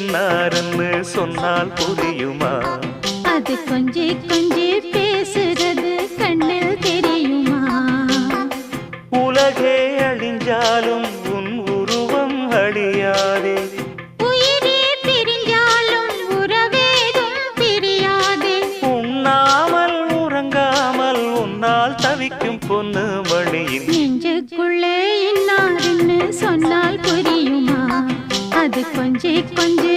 இன்னாருன்னு சொன்னால் புரியுமா? அது கொஞ்சி கொஞ்சி பேசுறது கண்ணில் தெரியுமா? உலகே அழிஞ்சாலும் உன் உருவம் அழியாதே. உயிரே பிரிஞ்சாலும் உறவேதும் பிரியாதே. உண்ணாமல் உறங்காமல் உன்னால் தவிக்கும் பொண்ணு மணியின் நெஞ்சுக்குள்ளே இன்னாருன்னு சொன்னால் புரியுமா? அது கொஞ்சி கொஞ்சி